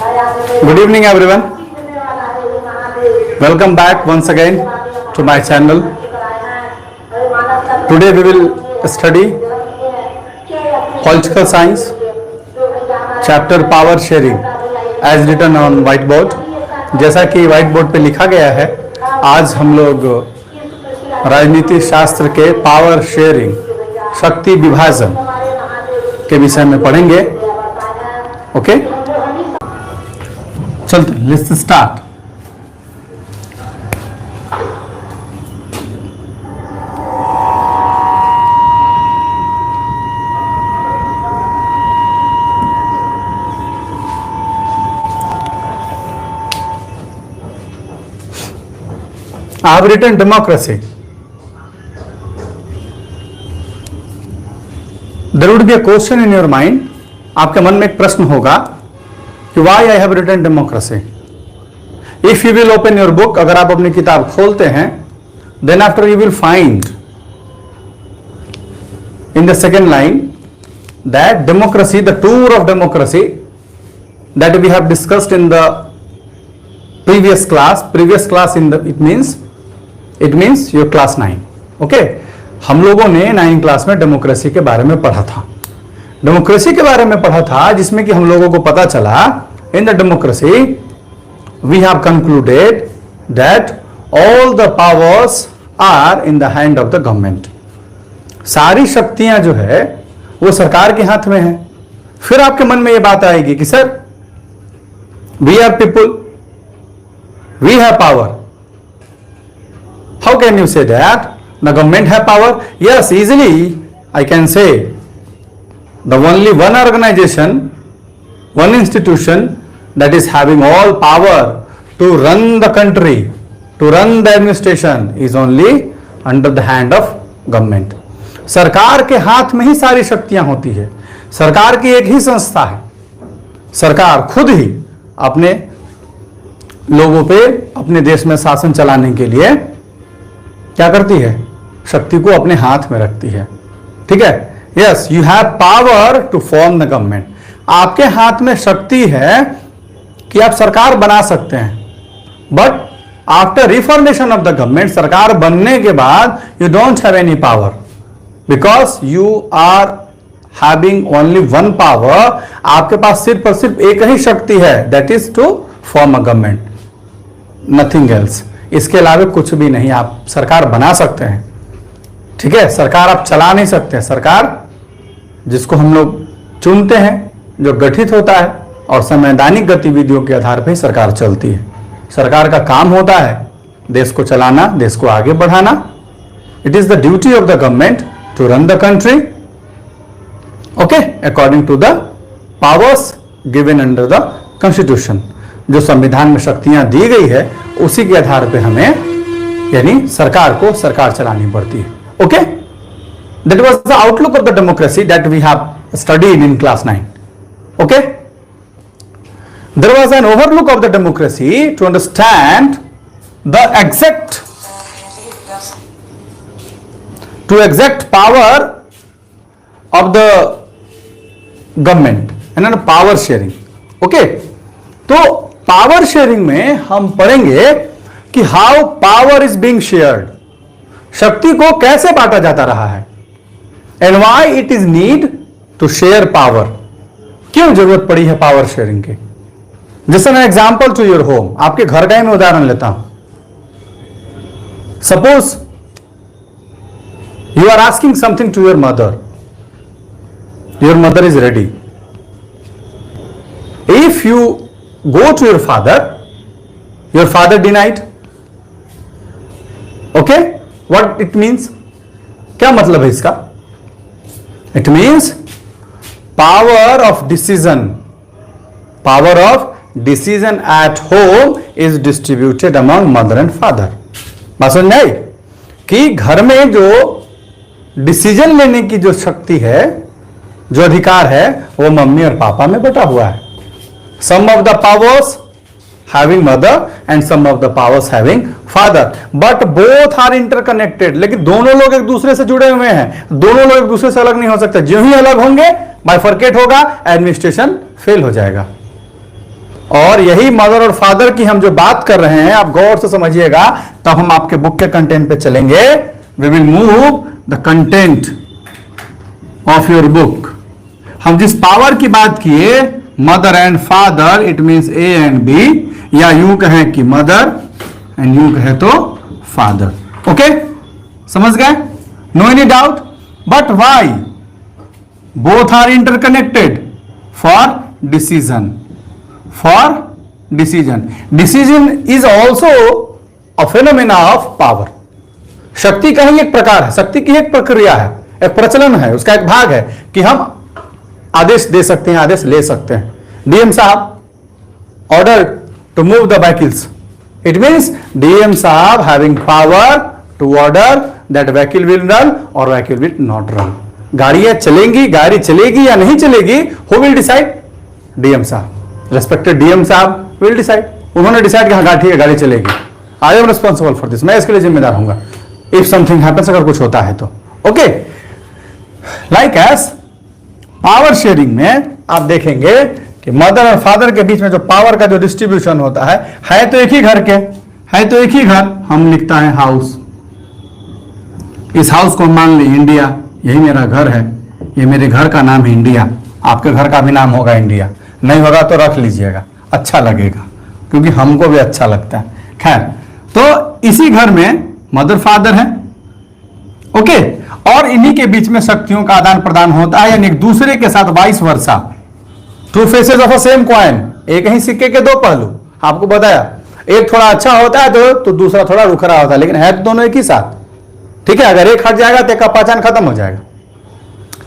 Good evening everyone. Welcome back once again to my channel. Today we will study political science chapter power sharing as written on whiteboard. जैसा कि white board पे लिखा गया है, आज हम लोग राजनीति शास्त्र के पावर शेयरिंग शक्ति विभाजन के विषय में पढ़ेंगे. ओके, चलते let's start. I have written democracy. There would be a question in your mind. आपके मन में एक प्रश्न होगा कि why I have written democracy. If you will open your book, अगर आप अपनी किताब खोलते हैं, then after you will find in the second line that democracy, the tour of democracy that we have discussed in the previous class in the it means your class 9. Okay, हम लोगों ने 9 class में democracy के बारे में पढ़ा था. Democracy के बारे में पढ़ा था जिसमें कि हम लोगों को पता चला in the democracy we have concluded that all the powers are in the hand of the government. सारी शक्तियां जो है वो सरकार के हाथ में है. फिर आपके मन में ये बात आएगी कि sir we are people, we have power. How can you say that the government have power? Yes, easily I can say the only one organization, one institution that is having all power to run the country, to run the administration is only under the hand of government. सरकार के हाथ में ही सारी शक्तियां होती है. सरकार की एक ही संस्था है. सरकार खुद ही अपने लोगों पे अपने देश में शासन चलाने के लिए क्या करती है? शक्ति को अपने हाथ में रखती है. ठीक है. Yes, you have power to form the government. आपके हाथ में शक्ति है कि आप सरकार बना सकते हैं. But after reformation of the government, सरकार बनने के बाद you don't have any power because you are having only one power. आपके पास सिर्फ और सिर्फ एक ही शक्ति है, that is to form a government, nothing else. इसके अलावा कुछ भी नहीं. आप सरकार बना सकते हैं, ठीक है, सरकार आप चला नहीं सकते. सरकार जिसको हम लोग चुनते हैं, जो गठित होता है और संवैधानिक गतिविधियों के आधार पर ही सरकार चलती है. सरकार का काम होता है देश को चलाना, देश को आगे बढ़ाना. It is the duty of the government to run the country, okay, according to the powers given under the constitution. जो संविधान में शक्तियां दी गई है उसी के आधार पे हमें यानी सरकार को सरकार चलानी पड़ती है. Okay, that was the outlook of the democracy that we have studied in class 9. Okay, there was an overlook of the democracy to understand the exact power of the government and power sharing. Okay, तो power sharing में हम पढ़ेंगे कि how power is being shared. शक्ति को कैसे बांटा जाता रहा है and why it is need to share power. क्यों जरूरत पड़ी है पावर शेयरिंग की. जैसे मैं एग्जांपल टू योर होम, आपके घर का ही मैं उदाहरण लेता हूं. Suppose you are asking something to your mother. Your mother is ready. If you go to your father denied. Okay, what it means? क्या मतलब है इसका? It means power of decision at home is distributed among mother and father. बात समझ में आई कि घर में जो डिसीजन लेने की जो शक्ति है, जो अधिकार है, वो मम्मी और पापा में बटा हुआ है. Some of the powers having mother and some of the powers having father, but both are interconnected. लेकिन दोनों लोग एक दूसरे से जुड़े हुए हैं. दोनों लोग एक दूसरे से अलग नहीं हो सकते. जो ही अलग होंगे बाइफरकेट होगा, एडमिनिस्ट्रेशन फेल हो जाएगा. और यही मदर और फादर की हम जो बात कर रहे हैं, आप गौर से समझिएगा, तब हम आपके बुक के कंटेंट पे चलेंगे। We will move the content of your book. हम जिस पावर की बात किए, mother and father, it means A and B, या यूं कहें कि मदर एंड यूं कहें तो फादर। ओके, समझ गए? No any doubt? But why both are interconnected? For decision. For decision. Decision is also a phenomena of power. शक्ति का ही एक प्रकार है, शक्ति की एक प्रक्रिया है, एक प्रचलन है, उसका एक भाग है कि हम आदेश दे सकते हैं, आदेश ले सकते हैं। डीएम साहब order to move the vehicles, it means DM साहब having power to order that vehicle will run और व्हीकल विल नॉट रन। गाड़ियां चलेंगी, गाड़ी चलेगी या नहीं चलेगी, हु विल डिसाइड? डीएम साहब। रेस्पेक्टेड डीएम साहब विल डिसाइड। उन्होंने डिसाइड किया हाँ ठीक है गाड़ी चलेगी, I am responsible for this, मैं इसके लिए जिम्मेदार हूंगा इफ समथिंग हैपेंस, अगर कुछ होता है तो। Okay, like as power sharing में आप देखेंगे कि मदर और फादर के बीच में जो पावर का जो डिस्ट्रीब्यूशन होता है तो एक ही घर के, है तो एक ही घर, हम लिखता है हाउस। इस हाउस को मान ली इंडिया, यही मेरा घर है, ये मेरे घर का नाम है इंडिया, आपके घर का भी नाम होगा इंडिया, नहीं होगा तो रख लीजिएगा, अच्छा लगेगा, क्योंकि हमको भी अच्छा लगता है। खैर, तो इसी घर में मदर फादर है। ओके, और इन्हीं के बीच में शक्तियों का आदान प्रदान होता है, यानी एक दूसरे के साथ vice versa, two faces of a same coin, एक ही सिक्के के दो पहलू। आपको बताया, एक थोड़ा अच्छा होता है तो दूसरा थोड़ा रुखरा होता है, लेकिन है तो दोनों एक ही साथ। ठीक है, अगर एक हट जाएगा तो एक का पहचान खत्म हो जाएगा।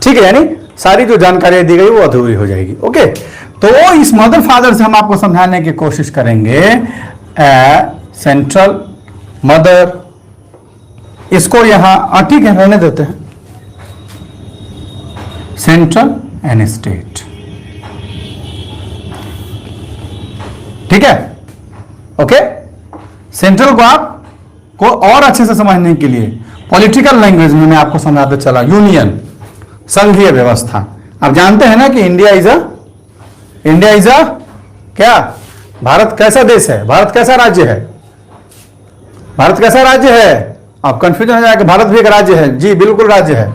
ठीक है, यानी सारी जो जानकारी दी गई वो अधूरी हो जाएगी। ओके, तो इस मदर फादर से हम आपको समझाने की कोशिश करेंगे। सेंट्रल मदर, इसको यहां ठीक है रहने देते हैं, सेंट्रल एंड स्टेट। ठीक है, ओके। सेंट्रल को आपको और अच्छे से समझने के लिए पॉलिटिकल लैंग्वेज में मैं आपको समझाते चला, यूनियन, संघीय व्यवस्था। आप जानते हैं ना कि इंडिया इज अ क्या, भारत कैसा देश है, भारत कैसा राज्य है, भारत कैसा राज्य है? आप कंफ्यूजन हो जाएगा, भारत भी एक राज्य है। जी बिल्कुल राज्य है।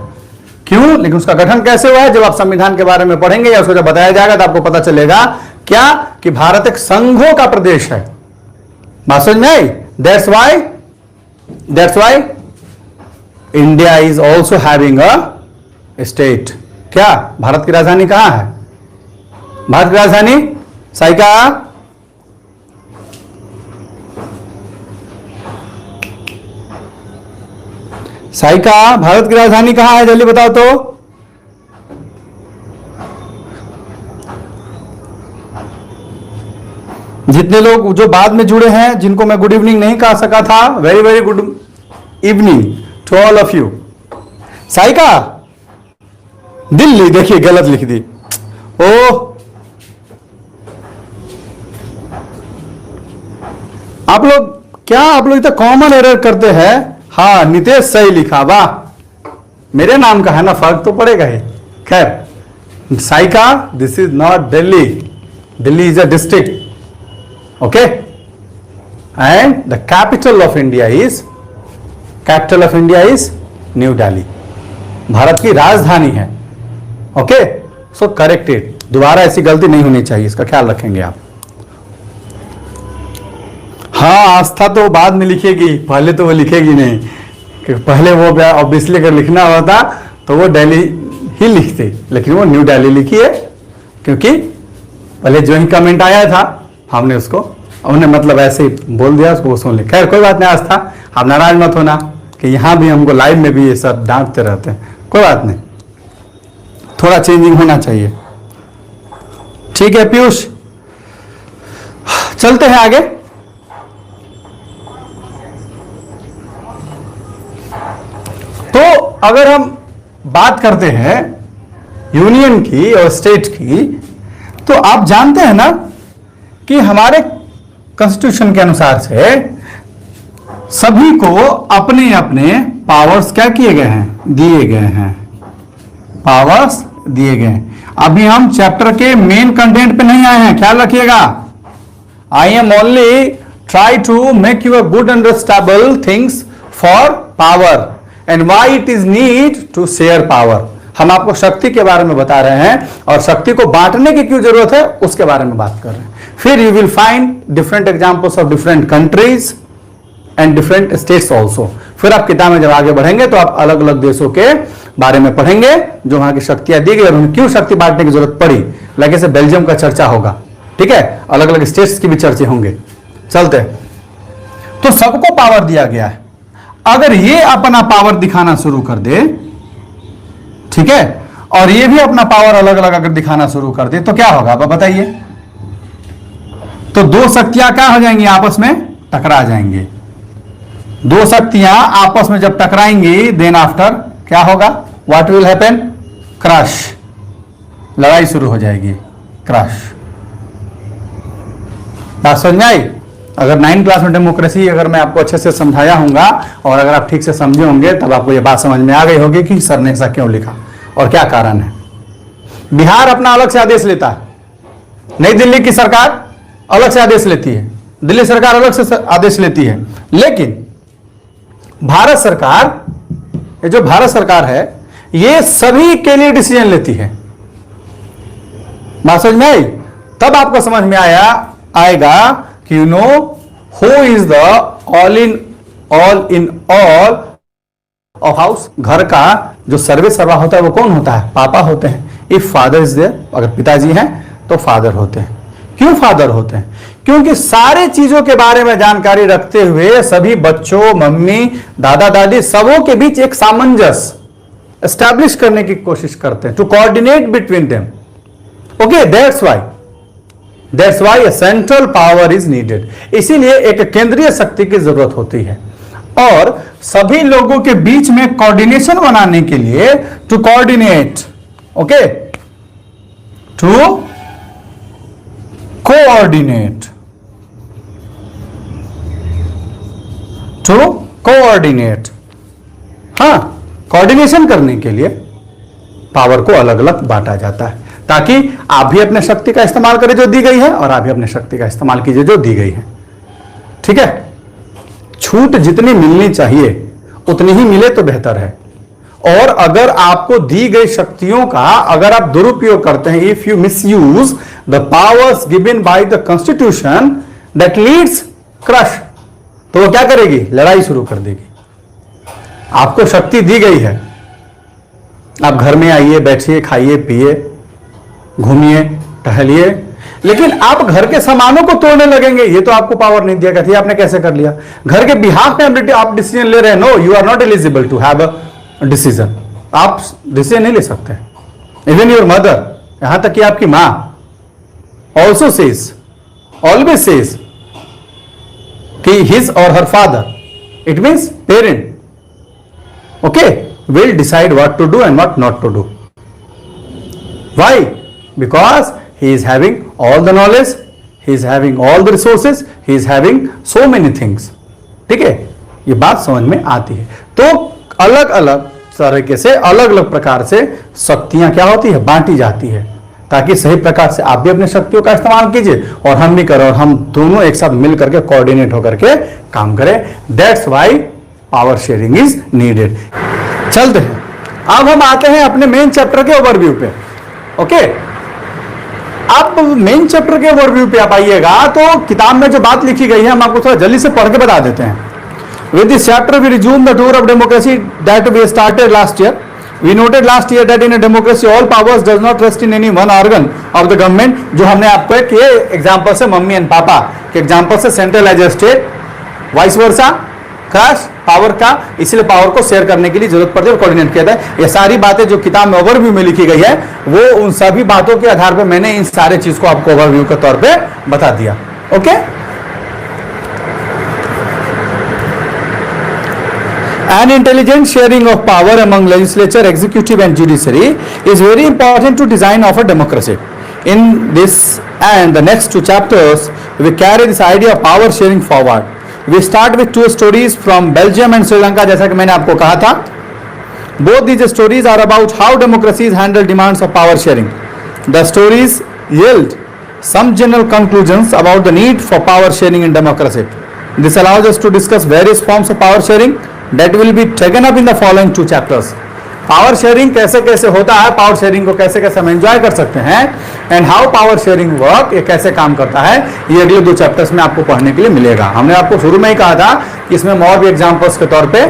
क्यों? लेकिन उसका गठन कैसे हुआ है, जब आप संविधान के बारे में पढ़ेंगे या उसको जब बताया जाएगा तो आपको पता चलेगा क्या, कि भारत एक संघों का प्रदेश है। बात समझ में आई? That's why India is also having a state. क्या भारत की राजधानी कहां है? भारत की राजधानी साइका, साइका, भारत की राजधानी कहां है? जल्दी बताओ तो। जितने लोग जो बाद में जुड़े हैं, जिनको मैं गुड इवनिंग नहीं कह सका था, very very good evening to all of you. Saika, Delhi, देखिए गलत लिख दी। ओ, आप लोग इतना कॉमन एरर करते हैं। हाँ, नितेश सही लिखा, वाह, मेरे नाम का है ना, फर्क तो पड़ेगा ही। खैर, Saika, this is not Delhi, Delhi is a district. Okay, and the capital of India is new Delhi, Bharat की राजधानी है। ओके, सो करेक्टेड, दोबारा ऐसी गलती नहीं होनी चाहिए, इसका ख्याल रखेंगे आप। हाँ, आस्था तो बाद में लिखेगी, पहले तो वो लिखेगी नहीं, कि पहले वो ऑब्वियसली अगर लिखना होता तो वो दिल्ली ही लिखते, लेकिन वो न्यू दिल्ली लिखी है, क्योंकि पहले जो ही कमेंट आया था हमने उसको, उन्हें मतलब ऐसे ही बोल दिया, उसको वो सुन लिया। खैर कोई बात नहीं, आस्था आप नाराज मत होना कि यहाँ भी हमको लाइव में भी ये सब डांटते रहते हैं, कोई बात नहीं, थोड़ा चेंजिंग होना चाहिए। ठीक है पीयूष, चलते हैं आगे। तो अगर हम बात करते हैं यूनियन की और स्टेट की, तो आप जानते हैं ना कि हमारे कॉन्स्टिट्यूशन के अनुसार से सभी को अपने अपने पावर्स क्या किए गए हैं, दिए गए हैं, पावर्स दिए गए हैं। अभी हम चैप्टर के मेन कंटेंट पे नहीं आए हैं, ख्याल रखिएगा, I am only try to make you a good understandable things for power and why it is need to share power. हम आपको शक्ति के बारे में बता रहे हैं और शक्ति को बांटने की क्यों जरूरत है उसके बारे में बात कर रहे हैं. फिर you will find different examples of different countries and different states also. फिर आप किताब में जब आगे बढ़ेंगे तो आप अलग अलग देशों के बारे में पढ़ेंगे जो वहां की शक्तियां दी गई और उन्हें क्यों शक्ति बांटने की जरूरत पड़ी. लगे से बेल्जियम का चर्चा होगा, ठीक है, अलग अलग स्टेट्स की भी चर्चे होंगे. चलते तो सबको पावर दिया गया है. अगर ये अपना पावर दिखाना शुरू कर दे, ठीक है, और ये भी अपना पावर अलग अलग अगर दिखाना शुरू कर दे तो क्या होगा आप बताइए. तो दो शक्तियां क्या हो जाएंगी, आपस में टकरा जाएंगे. दो शक्तियां आपस में जब टकराएंगी देन आफ्टर क्या होगा, व्हाट विल हैपन, क्रश, लड़ाई शुरू हो जाएगी, क्रश. बात समझ में आई. अगर 9th क्लास में डेमोक्रेसी अगर मैं आपको अच्छे से समझाया होऊंगा और अगर आप ठीक से समझे होंगे तब आपको ये बात समझ में आ गई होगी कि सर ने ऐसा क्यों लिखा और क्या कारण है. बिहार अपना अलग से आदेश लेता है, नई दिल्ली की सरकार अलग से आदेश लेती है, दिल्ली सरकार अलग से आदेश लेती है, लेकिन भारत सरकार, ये जो भारत सरकार है ये सभी के लिए डिसीजन लेती है. बात समझ में आई. तब आपको समझ में आएगा कि you know who is the all in all of house. घर का जो सर्वे सर्वा होता है वो कौन होता है, पापा होते हैं. इफ फादर इज देयर, अगर पिताजी हैं तो फादर होते हैं. क्यों फादर होते हैं, क्योंकि सारे चीजों के बारे में जानकारी रखते हुए सभी बच्चों, मम्मी, दादा दादी सबों के बीच एक सामंजस्य एस्टैब्लिश करने की कोशिश करते हैं, to coordinate between them. Okay, that's why a central power is needed. इसीलिए एक केंद्रीय शक्ति की जरूरत होती है और सभी लोगों के बीच में कोऑर्डिनेशन बनाने के लिए to coordinate, okay, to coordinate, to coordinate. हाँ, कोऑर्डिनेशन करने के लिए पावर को अलग अलग बांटा जाता है ताकि आप भी अपने शक्ति का इस्तेमाल करें जो दी गई है और आप भी अपने शक्ति का इस्तेमाल कीजिए जो दी गई है. ठीक है, छूट जितनी मिलनी चाहिए उतनी ही मिले तो बेहतर है. और अगर आपको दी गई शक्तियों का अगर आप दुरुपयोग करते हैं, if you misuse the powers given by the constitution that leads crush, तो वो क्या करेगी, लड़ाई शुरू कर देगी. आपको शक्ति दी गई है, आप घर में आइए, बैठिए, खाइए, पिए, घूमिए, टहलिए, लेकिन आप घर के सामानों को तोड़ने लगेंगे, ये तो आपको पावर नहीं दिया गया. आपने कैसे कर लिया, घर के बिहाफ में आप डिसीजन ले रहे हैं. No, you are not eligible to have a decision. आप डिसीजन नहीं ले सकते. इवन योर मदर, यहां तक कि आपकी मां ऑल्सो सेज, ऑलवेज सेज कि हिज और her father, it means parent, okay, will decide what to do and what not to do. Why? Because he is having all the knowledge, he is having all the resources, he is having so many things. ठीक है, ये बात समझ में आती है. तो अलग अलग तरीके से, अलग अलग प्रकार से शक्तियां क्या होती है, बांटी जाती है, ताकि सही प्रकार से आप भी अपनी शक्तियों का इस्तेमाल कीजिए और हम भी करें और हम दोनों एक साथ मिल करके कोऑर्डिनेट होकर के काम करें. That's why power sharing is needed. चलते हैं, अब हम आते हैं अपने मेन चैप्टर के ओवरव्यू पे. ओके, अब मेन चैप्टर के ओवरव्यू पे आप आइएगा तो किताब में जो बात लिखी गई है हम आपको थोड़ा जल्दी से पढ़ के बता देते हैं. With this chapter we resume the tour of democracy that we started last year. We noted last year that in a democracy all powers does not rest in any one organ of the government. जो हमने आपको एक ये example से, mummy and पापा के example से, central as a state, vice versa, crush power का, इसलिए पावर को शेयर करने के लिए जरूरत पड़ती है और कोऑर्डिनेट किया जाता है. ये सारी बातें जो किताब में ओवरव्यू में लिखी गई है वो उन सभी बातों के आधार पर मैंने इन सारे चीज को आपको ओवरव्यू के तौर पे बता दिया. Okay, An intelligent sharing of power among legislature, executive and judiciary is very important to design of a democracy. In this and the next two chapters, we carry this idea of power sharing forward. We start with two stories from Belgium and Sri Lanka, जैसा कि मैंने आपको कहा था. Both these stories are about how democracies handle demands of power sharing. The stories yield some general conclusions about the need for power sharing in democracy. This allows us to discuss various forms of power sharing that will be taken up in the following 2 chapters. Power sharing कैसे कैसे होता है, power sharing को कैसे कैसे हम enjoy कर सकते हैं, and how power sharing work, ये कैसे काम करता है, ये अगले 2 चैप्टर्स में आपको पढ़ने के लिए मिलेगा. हमने आपको शुरू में ही कहा था कि इसमें और भी एग्जांपल्स के तौर पे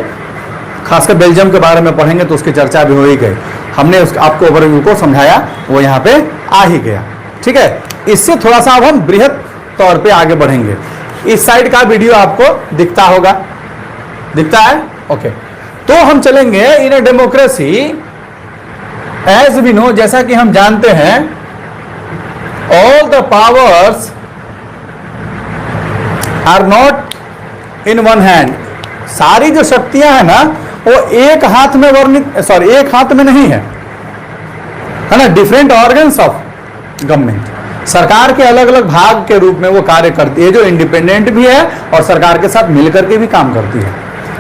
खासकर बेल्जियम के बारे में पढ़ेंगे तो उसकी चर्चा भी हो ही गई. हमने आपको ओवरव्यू को समझाया, वो यहाँ पे आ ही गया. ठीक है, इससे थोड़ा सा अब हम बृहद तौर पे आगे बढ़ेंगे. इस साइड का वीडियो आपको दिखता होगा, दिखता है? ओके. तो हम चलेंगे in a democracy as we know, जैसा कि हम जानते हैं all the powers are not in one hand. सारी जो शक्तियां हैं ना वो एक हाथ में एक हाथ में नहीं है ना. डिफरेंट ऑर्गन्स ऑफ गवर्नमेंट, सरकार के अलग अलग भाग के रूप में वो कार्य करती है, जो इंडिपेंडेंट भी है और सरकार के साथ मिलकर के भी काम करती है.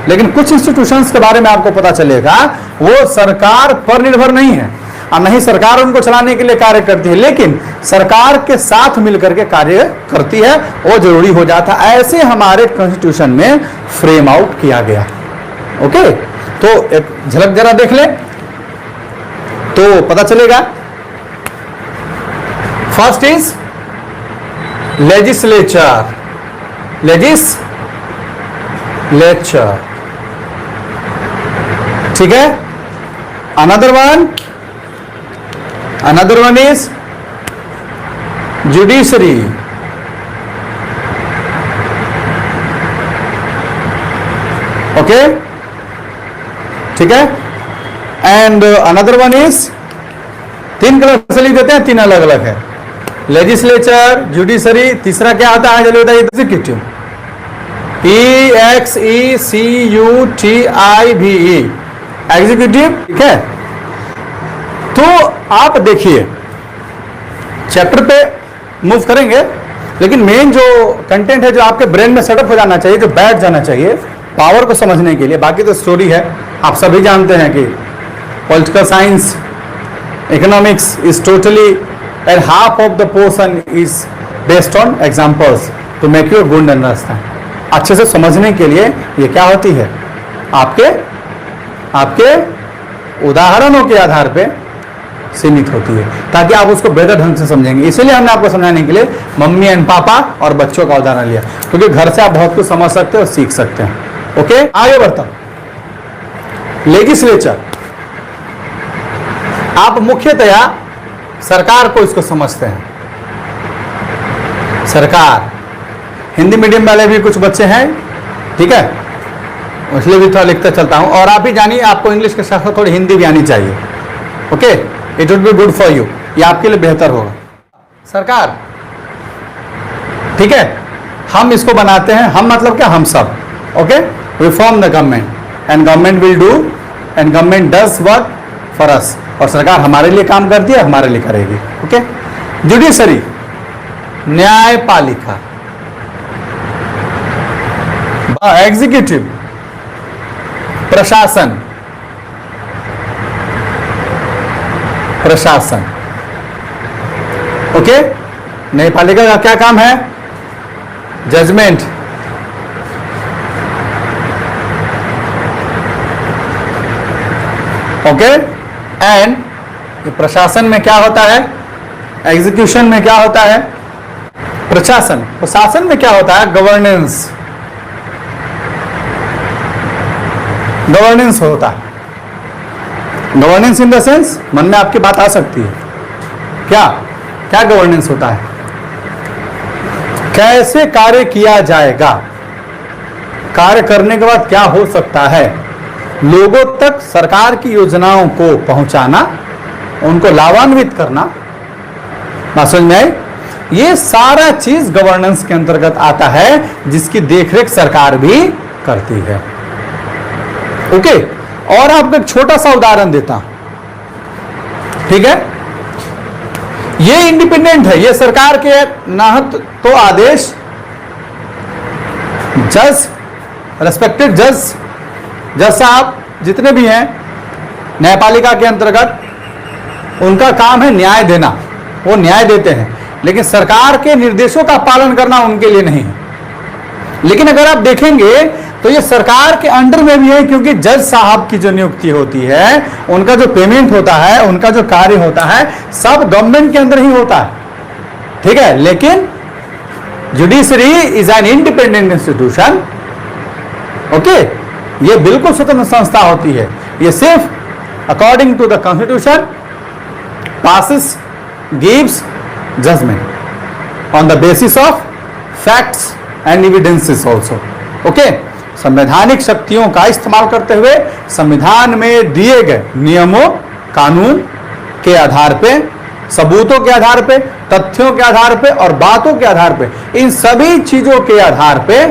लेकिन कुछ इंस्टीट्यूशंस के बारे में आपको पता चलेगा वो सरकार पर निर्भर नहीं है और नहीं सरकार उनको चलाने के लिए कार्य करती है, लेकिन सरकार के साथ मिलकर के कार्य करती है, वो जरूरी हो जाता है. ऐसे हमारे कॉन्स्टिट्यूशन में फ्रेम आउट किया गया. ओके, तो एक झलक जरा देख ले तो पता चलेगा. फर्स्ट इज लेजिस्लेचर, लेजिस्लेचर, ठीक है. Another one is judiciary, okay, ठीक है. And another one is, 3 colour से लिख देते हैं, 3 अलग अलग है. लेजिस्लेचर, जुडिशरी, तीसरा क्या आता है चलिए बताइए, एग्जीक्यूटिव, EXECUTIVE, एग्जीक्यूटिव. ठीक है. तो आप देखिए चैप्टर पे मूव करेंगे, लेकिन मेन जो कंटेंट है जो आपके ब्रेन में सेटअप हो जाना चाहिए, जो बैठ जाना चाहिए पावर को समझने के लिए, बाकी तो स्टोरी है. आप सभी जानते हैं कि political science, economics is totally and half of the portion is based on examples to make you good understand. अच्छे से समझने के लिए ये क्या होती है, आपके उदाहरणों के आधार पे सीमित होती है, ताकि आप उसको बेहतर ढंग से समझेंगे. इसीलिए हमने आपको समझाने के लिए मम्मी एंड पापा और बच्चों का उदाहरण लिया, क्योंकि घर से आप बहुत कुछ समझ सकते हैं और सीख सकते हैं. ओके, आगे बढ़ता हूं. लेजिस्लेचर, आप मुख्यतया सरकार को इसको समझते हैं. सरकार, हिंदी मीडियम वाले भी कुछ बच्चे हैं, ठीक है, इसलिए भी थोड़ा लिखते चलता हूं. और आप ही जानिए आपको इंग्लिश के साथ थोड़ी हिंदी भी आनी चाहिए. Okay, it would be good for you, ये आपके लिए बेहतर होगा. सरकार, ठीक है, हम इसको बनाते हैं, हम मतलब क्या, हम सब. Okay, we form the government and government will do and government does work for us, और सरकार हमारे लिए काम करती है, हमारे लिए करेगी. ओके. जुडिशरी, न्यायपालिका. एग्जीक्यूटिव, प्रशासन, ओके. न्यायपालिका का क्या काम है, जजमेंट. ओके. एंड प्रशासन में क्या होता है, एग्जीक्यूशन में क्या होता है, प्रशासन में क्या होता है, गवर्नेंस होता है. गवर्नेंस इन द सेंस, मन में आपकी बात आ सकती है, क्या गवर्नेंस होता है, कैसे कार्य किया जाएगा, कार्य करने के बाद क्या हो सकता है, लोगों तक सरकार की योजनाओं को पहुंचाना, उनको लाभान्वित करना. बात समझ में आई? ये सारा चीज गवर्नेंस के अंतर्गत आता है, जिसकी देखरेख सरकार भी करती है. ओके. और आपको एक छोटा सा उदाहरण देता हूं, ठीक है. ये इंडिपेंडेंट है, ये सरकार के नाहत तो आदेश जज, रेस्पेक्टेड जज साहब जितने भी हैं न्यायपालिका के अंतर्गत, उनका काम है न्याय देना, वो न्याय देते हैं. लेकिन सरकार के निर्देशों का पालन करना उनके लिए नहीं है। लेकिन अगर आप देखेंगे तो ये सरकार के अंडर में भी है, क्योंकि जज साहब की जो नियुक्ति होती है, उनका जो पेमेंट होता है, उनका जो कार्य होता है, सब गवर्नमेंट के अंदर ही होता है, ठीक है। लेकिन judiciary is an independent institution, okay. ये बिल्कुल स्वतंत्र संस्था होती है। ये सिर्फ according to the constitution passes, gives judgment on the basis of facts and evidences also, okay। संवैधानिक शक्तियों का इस्तेमाल करते हुए संविधान में दिए गए नियमों, कानून के आधार पे, सबूतों के आधार पे, तथ्यों के आधार पे और बातों के आधार पे, इन सभी चीजों के आधार पे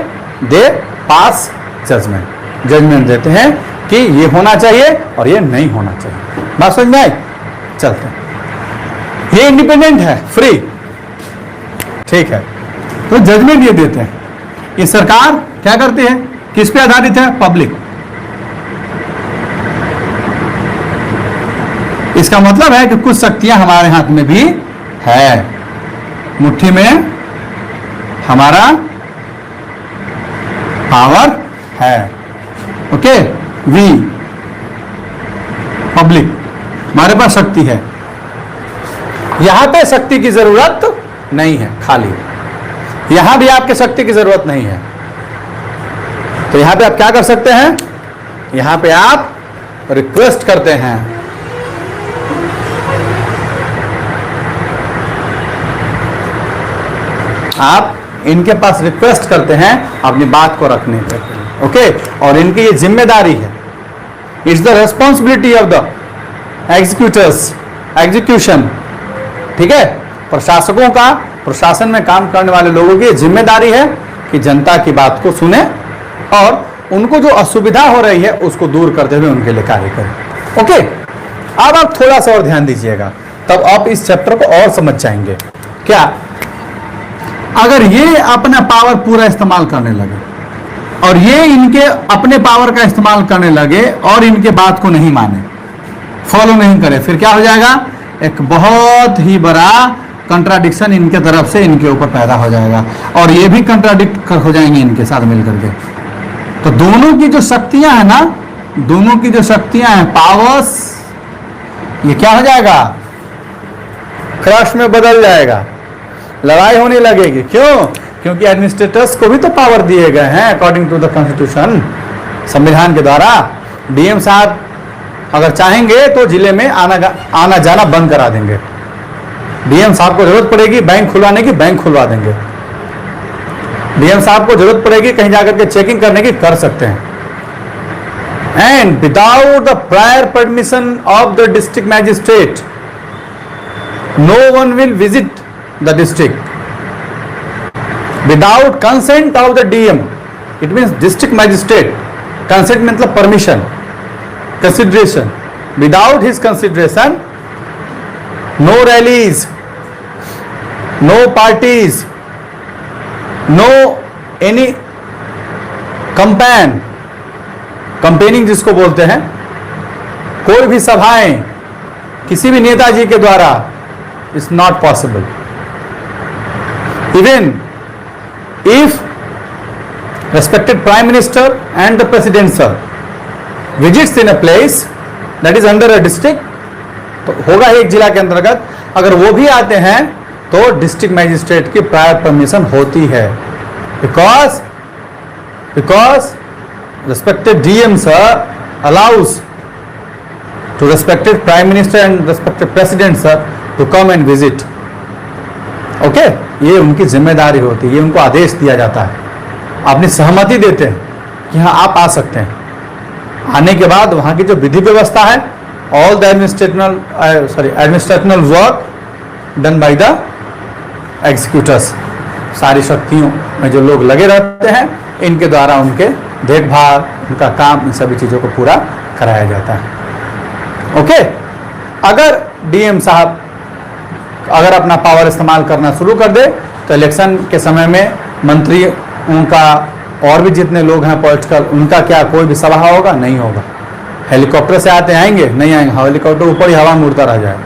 दे पास जजमेंट देते हैं कि ये होना चाहिए और ये नहीं होना चाहिए। बात समझ में आई? चलते हैं। ये इंडिपेंडेंट है, फ्री, ठीक है। तो जजमेंट ये देते हैं। ये सरकार क्या करती है, किस पे आधारित है? पब्लिक। इसका मतलब है कि कुछ शक्तियां हमारे हाथ में भी है, मुट्ठी में हमारा पावर है, ओके। वी पब्लिक, हमारे पास शक्ति है। यहां पे शक्ति की जरूरत नहीं है, खाली यहां भी आपके शक्ति की जरूरत नहीं है। तो यहां पे आप क्या कर सकते हैं? यहां पे आप रिक्वेस्ट करते हैं, आप इनके पास रिक्वेस्ट करते हैं अपनी बात को रखने के लिए, ओके। और इनकी ये जिम्मेदारी है, it's the responsibility of the executors, execution, ठीक है। प्रशासकों का, प्रशासन में काम करने वाले लोगों की जिम्मेदारी है कि जनता की बात को सुने और उनको जो असुविधा हो रही है उसको दूर करते हुए उनके लिए कार्य करें, ओके। अब आप थोड़ा सा और ध्यान दीजिएगा, तब आप इस चैप्टर को और समझ जाएंगे। क्या अगर ये अपना पावर पूरा इस्तेमाल करने लगे और ये इनके अपने पावर का इस्तेमाल करने लगे और इनके बात को नहीं माने, फॉलो नहीं करे, फिर क्या हो जाएगा? एक बहुत ही बड़ा कंट्राडिक्शन इनके तरफ से इनके ऊपर पैदा हो जाएगा और ये भी कंट्राडिक्ट हो जाएंगे इनके साथ मिलकर के। तो दोनों की जो शक्तियां हैं ना, दोनों की जो शक्तियां हैं, पावर्स, ये क्या हो जाएगा? क्रश में बदल जाएगा, लड़ाई होने लगेगी। क्यों? क्योंकि एडमिनिस्ट्रेटर्स को भी तो पावर दिए गए हैं अकॉर्डिंग टू द कॉन्स्टिट्यूशन, संविधान के द्वारा। डीएम साहब अगर चाहेंगे तो जिले में आना जाना बंद करा देंगे। डीएम साहब को जरूरत पड़ेगी बैंक खुलवाने की, बैंक खुलवा देंगे। डीएम साहब को जरूरत पड़ेगी कहीं जाकर के चेकिंग करने की, कर सकते हैं। And without the prior permission of the district magistrate no one will visit the district without consent of the DM. It means district magistrate, consent मतलब permission, consideration. Without his consideration, no rallies, no parties, no any campaigning जिसको बोलते हैं, कोई भी सभाएं किसी भी नेताजी के द्वारा is not possible. Even if respected Prime Minister and the President sir visits in a place that is under a district, तो होगा एक जिला के अंतर्गत, अगर वो भी आते हैं तो डिस्ट्रिक्ट मैजिस्ट्रेट की प्रायर परमिशन होती है। Because respected DM sir allows to respected prime minister and respected president sir to come and visit, okay. ये उनकी जिम्मेदारी होती है, ये उनको आदेश दिया जाता है, अपनी सहमति देते हैं कि हाँ आप आ सकते हैं। आने के बाद वहां की जो विधि व्यवस्था है, all the administrational work done by the executors, सारी शक्तियों में जो लोग लगे रहते हैं इनके द्वारा उनके देखभाल, उनका काम, इन सभी चीजों को पूरा कराया जाता है, ओके। अगर डीएम साहब अगर अपना पावर इस्तेमाल करना शुरू कर दे तो इलेक्शन के समय में मंत्री, उनका और भी जितने लोग हैं पॉलिटिकल, उनका क्या कोई भी सभा होगा? नहीं होगा। हेलीकॉप्टर से आएंगे? नहीं आएंगे। हेलीकॉप्टर ऊपर ही हवा में उड़ता रह जाएगा,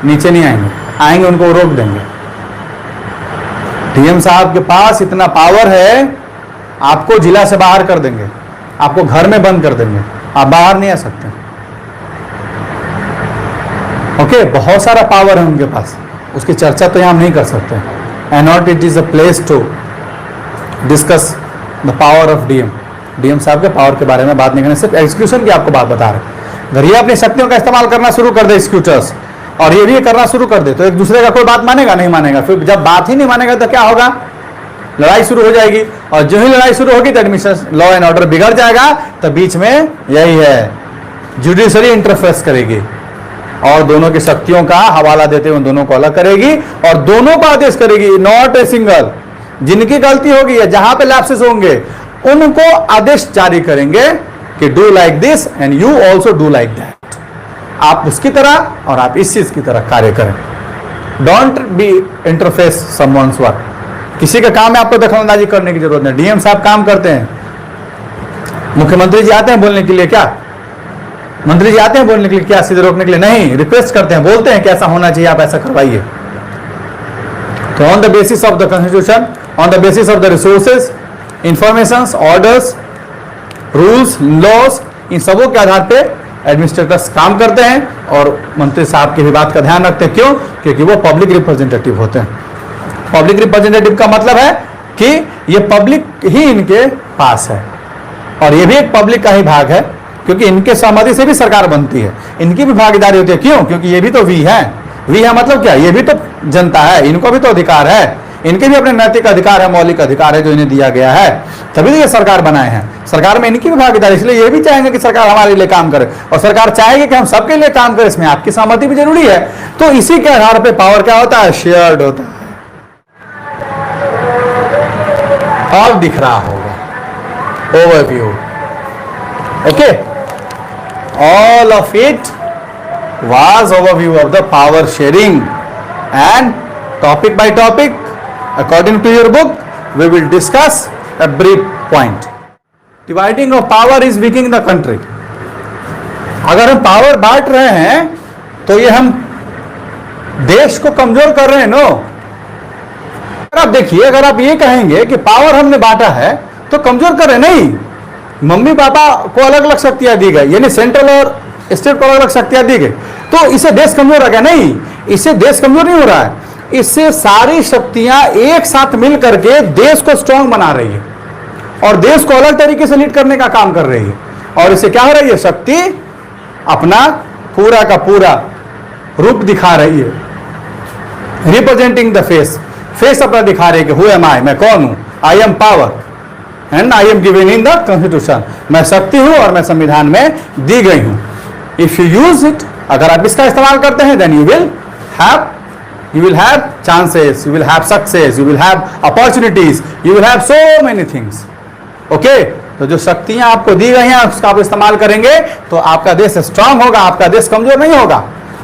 नीचे नहीं आएंगे, आएंगे उनको रोक देंगे, डीएम साहब के पास इतना पावर है, आपको जिला से बाहर कर देंगे, आपको घर में बंद कर देंगे, आप बाहर नहीं आ सकते। ओके, बहुत सारा पावर है उनके पास, उसकी चर्चा तो यहां हम नहीं कर सकते। And not it is a place to discuss the power of DM. DM साहब के पावर के बारे में बात नहीं करना, सिर्फ एग्जीक्यूशन की आपको बात बता रहे हैं। अगर ये अपनी शक्तियों का इस्तेमाल करना शुरू कर दे एग्जीक्यूटर्स, और ये भी करना शुरू कर दे, तो एक दूसरे का कोई बात मानेगा नहीं मानेगा। फिर जब बात ही नहीं मानेगा तो क्या होगा, लड़ाई शुरू हो जाएगी, और जो ही लड़ाई शुरू होगी तो एडमिनिस्ट्रेशन लॉ एंड ऑर्डर बिगड़ जाएगा। तो बीच में यही है, जुडिशरी इंटरफेस करेगी और दोनों की शक्तियों का हवाला देते हुए दोनों को अलग करेगी और दोनों को आदेश करेगी, नॉट ए सिंगल। जिनकी गलती होगी या जहां पे लैप्सेस होंगे उनको आदेश जारी करेंगे कि do like this and you also do like that. आप उसकी तरह और आप इस चीज की तरह कार्य करें। Don't be interface someone's work. किसी का काम है आपको दखलंदाजी करने की जरूरत नहीं। डीएम साहब काम करते हैं, मुख्यमंत्री जी आते हैं बोलने के लिए, क्या मंत्री जी आते हैं बोलने के लिए, क्या सीधे रोकने के लिए नहीं, रिक्वेस्ट करते हैं, बोलते हैं कि ऐसा होना चाहिए, आप ऐसा करवाइए। तो on the basis of the constitution, on the basis of the resources, information, orders, rules, laws, इन सबों के आधार पे एडमिनिस्ट्रेटर्स काम करते हैं और मंत्री साहब की भी बात का ध्यान रखते हैं। क्यों? क्योंकि वो पब्लिक रिप्रेजेंटेटिव होते हैं। पब्लिक रिप्रेजेंटेटिव का मतलब है कि ये पब्लिक ही इनके पास है और ये भी एक पब्लिक का ही भाग है, क्योंकि इनके सहमति से भी सरकार बनती है, इनकी भी भागीदारी होती है। क्यों? क्योंकि ये भी तो वी है। वी है मतलब क्या, ये भी तो जनता है, इनको भी तो अधिकार है, इनके भी अपने नैतिक अधिकार है, मौलिक अधिकार है जो इन्हें दिया गया है, तभी तो ये सरकार बनाए हैं। सरकार में इनकी भी भागीदारी, इसलिए ये भी चाहेंगे कि सरकार हमारे लिए काम करे और सरकार चाहेगी कि हम सबके लिए काम करें। इसमें आपकी सहमति भी जरूरी है। तो इसी के आधार पर पावर क्या होता है, शेयर्ड होता है। और दिख रहा होगा overview, okay, all of it was overview of the power sharing, and topic by topic according to your book we will discuss a brief point. Dividing of power is weakening the country. अगर हम power बांट रहे हैं तो ये हम देश को कमजोर कर रहे हैं। नो, आप देखिए, अगर आप ये कहेंगे कि पावर हमने बांटा है तो कमजोर कर रहे, नहीं, मम्मी पापा को अलग अलग शक्तियां दी गई, यानी सेंट्रल और स्टेट को अलग अलग शक्तियां दी गई, तो इससे देश कमजोर हो गया? नहीं, इससे देश कमजोर नहीं हो रहा है, इससे सारी शक्तियां एक साथ मिल करके देश को स्ट्रांग बना रही है और देश को अलग तरीके से लीड करने का काम कर रही है। और इससे क्या हो रही है, शक्ति अपना पूरा का पूरा रूप दिखा रही है, रिप्रेजेंटिंग द फेस। फेस अपना दिखा रही है कि हु एम आई, मैं कौन हूं, I am power and I am given in the constitution. मैं शक्ति हूं और मैं संविधान में दी गई हूं। इफ यू यूज इट, अगर आप इसका इस्तेमाल करते हैं, then you will have chances, you will have success, you will have opportunities, you will have so many things. Okay, तो जो शक्तियां आपको दी गई हैं उसका आप इस्तेमाल करेंगे तो आपका देश स्ट्रांग होगा, आपका देश कमजोर नहीं होगा।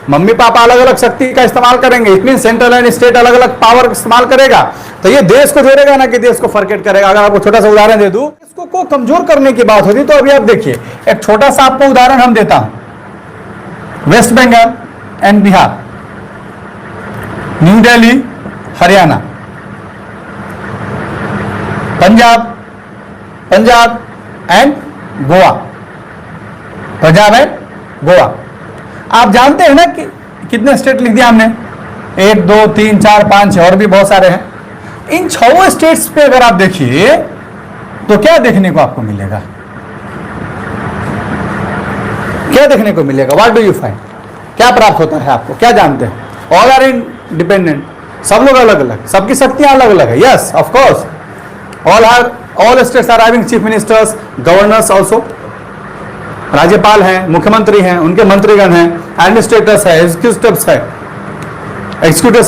मम्मी पापा अलग अलग शक्ति का इस्तेमाल करेंगे, it mean central and state अलग अलग पावर इस्तेमाल करेगा, तो ये देश को जोड़ेगा ना कि देश को फरकेट करेगा। अगर आपको छोटा सा उदाहरण दे दूं, इसको को कमजोर करने की बात होती तो अभी आप देखिए, एक छोटा सा आपको उदाहरण हम देता हूं। West Bengal and Bihar, New Delhi Haryana, Punjab and Goa, Punjab and Goa. आप जानते हैं ना कि कितने स्टेट लिख दिया हमने, 1 2 3 4 5 6 और भी बहुत सारे हैं। इन 6 स्टेट्स पे अगर आप देखिए तो क्या देखने को आपको मिलेगा, क्या देखने को मिलेगा, व्हाट डू यू फाइंड, क्या प्राप्त होता है आपको, क्या जानते हैं? ऑल आर इंडिपेंडेंट, सब लोग अलग अलग, सबकी शक्तियां अलग अलग है। Yes, of course, all states are having chief ministers, governors also, राज्यपाल हैं, मुख्यमंत्री हैं, उनके मंत्रीगण हैं, एडमिनिस्ट्रेटर्स है, एग्जीक्यूटिव्स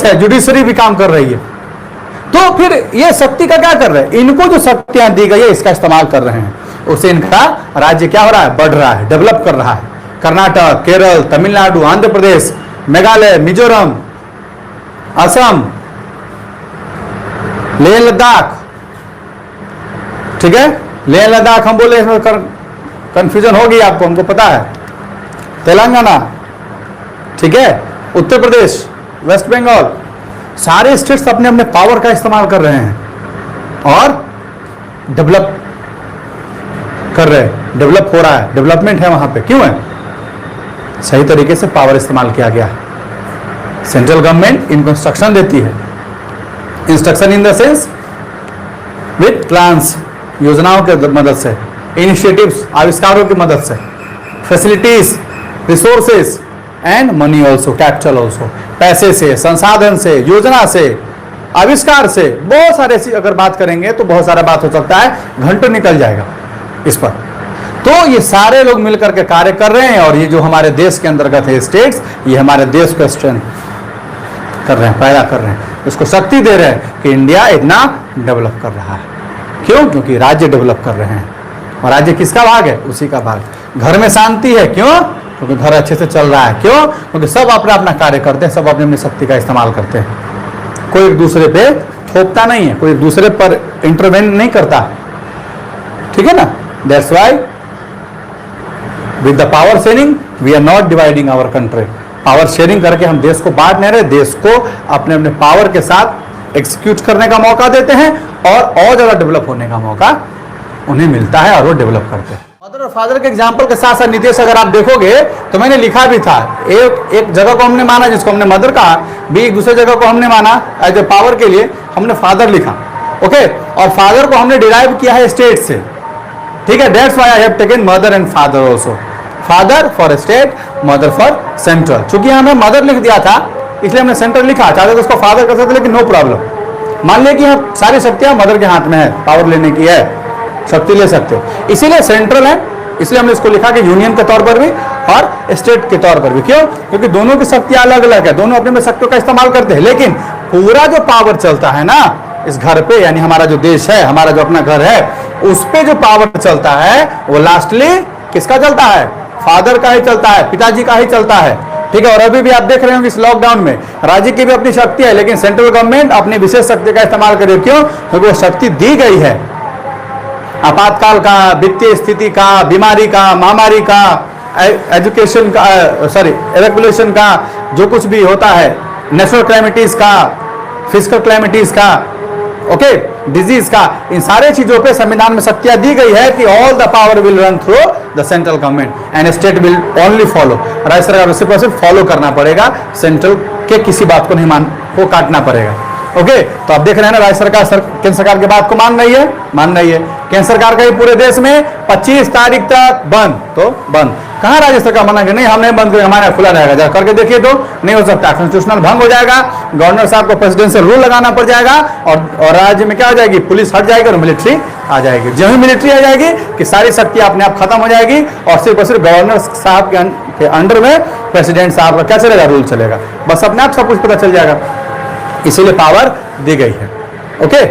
है, जुडिशरी भी काम कर रही है। तो फिर ये शक्ति का क्या कर रहे हैं, इनको जो शक्तियां दी गई है इसका इस्तेमाल कर रहे हैं, उससे इनका राज्य क्या हो रहा है, बढ़ रहा है, डेवलप कर रहा है। कर्नाटक, केरल, तमिलनाडु, आंध्र प्रदेश, मेघालय, मिजोरम, असम, लेह लद्दाख, ठीक है, लेह लद्दाख हम बोले कंफ्यूजन होगी आपको, हमको पता है, तेलंगाना, ठीक है, उत्तर प्रदेश, वेस्ट बंगाल, सारे स्टेट्स अपने अपने पावर का इस्तेमाल कर रहे हैं और डेवलप कर रहे हैं, डेवलप हो रहा है, डेवलपमेंट है वहां पे। क्यों है? सही तरीके से पावर इस्तेमाल किया गया। सेंट्रल गवर्नमेंट इनको इंस्ट्रक्शन देती है, instruction in the sense with plans, योजनाओं के मदद से, इनिशिएटिव्स, आविष्कारों की मदद से, facilities, resources and money also, capital also, पैसे से, संसाधन से, योजना से, आविष्कार से, बहुत सारे अगर बात करेंगे तो बहुत सारा बात हो सकता है, घंटों निकल जाएगा इस पर। तो ये सारे लोग मिलकर के कार्य कर रहे हैं और ये जो हमारे देश के अंतर्गत है स्टेट्स, ये हमारे देश को स्ट्रेंथ कर रहे हैं, पैदा कर रहे हैं, उसको शक्ति दे रहे हैं कि इंडिया इतना डेवलप कर रहा है। क्यों? क्योंकि राज्य डेवलप कर रहे हैं और राज्य किसका भाग है? उसी का भाग। घर में शांति है, क्यों? क्योंकि घर अच्छे से चल रहा है। क्यों? क्योंकि सब अपना अपना कार्य करते हैं, सब अपनी अपनी शक्ति का इस्तेमाल करते हैं, कोई एक दूसरे पे थोपता नहीं है, कोई एक दूसरे पर इंटरवेन नहीं करता। ठीक है ना? That's why with the power sharing we are not dividing our country. Power sharing करके हम देश को बांट नहीं रहे, देश को अपने अपने पावर के साथ एग्जीक्यूट करने का मौका देते हैं और ज्यादा डेवलप होने का मौका उन्हें मिलता है और वो डेवलप करते हैं। मदर और फादर के एग्जाम्पल के साथ साथ नीतीश अगर आप देखोगे तो मैंने लिखा भी था, एक जगह को हमने माना जिसको हमने मदर कहा, भी एक दूसरे जगह को हमने माना एज ए पावर के लिए हमने फादर लिखा। ओके, और फादर को हमने डिराइव किया है स्टेट से। ठीक है, that's why I have taken mother and father also, father for state, mother for central. चूंकि हमें मदर लिख दिया था इसलिए हमने सेंट्रल लिखा, चाहते तो उसको फादर कर सकते लेकिन नो प्रॉब्लम। मान लिया कि हाँ सारी शक्तियां मदर के हाथ में है, पावर लेने की है, शक्ति ले सकते हो, इसीलिए सेंट्रल है, इसलिए हमने इसको लिखा कि यूनियन के तौर पर भी और स्टेट के तौर पर भी। क्यों? क्योंकि दोनों की शक्तियां अलग अलग है, दोनों अपने में शक्तियों का इस्तेमाल करते हैं, लेकिन पूरा जो पावर चलता है ना इस घर पे, यानी हमारा जो देश है, हमारा जो अपना घर है, उस पे जो पावर चलता है वो लास्टली किसका चलता है? फादर का ही चलता है, पिताजी का ही चलता है। ठीक है, और अभी भी आप देख रहे हो इस लॉकडाउन में राज्य की भी अपनी शक्ति है, लेकिन सेंट्रल गवर्नमेंट अपनी विशेष शक्ति का इस्तेमाल करे। क्यों? क्योंकि वो शक्ति दी गई है आपातकाल का, वित्तीय स्थिति का, बीमारी का, महामारी का, एजुकेशन का, एवैक्यूएशन का, जो कुछ भी होता है, नेशनल क्लैमिटीज का, फिजिकल क्लैमिटीज का, ओके, डिजीज का, इन सारे चीजों पे संविधान में शक्तियां दी गई है कि all the power will run through the central government and state will only follow. राज्य सरकार को सिर्फ फॉलो करना पड़ेगा, सेंट्रल के किसी बात को नहीं को काटना पड़ेगा। ओके, तो आप देख रहे हैं ना राज्य सरकार केंद्र सरकार की बात को मान रही है। केंद्र सरकार का ही पूरे देश में 25 तारीख तक बंद, तो बंद। कहां राज्य सरकार मना कि नहीं हम नहीं बंद करेंगे, हमारा खुला रहेगा, जरा करके देखिए तो नहीं हो सकता, कॉन्स्टिट्यूशनल भंग हो जाएगा, गवर्नर साहब को प्रेसिडेंशियल रूल लगाना पड़ जाएगा और राज्य में क्या हो जाएगी? पुलिस हट जाएगी और मिलिट्री आ जाएगी। जब ही मिलिट्री आ जाएगी कि सारी शक्ति अपने आप खत्म हो जाएगी और सिर्फ गवर्नर साहब के अंडर में प्रेसिडेंट साहब का क्या चलेगा? रूल चलेगा, बस अपने आप सब कुछ पता चल जाएगा। इसीलिए पावर दी गई है। ओके,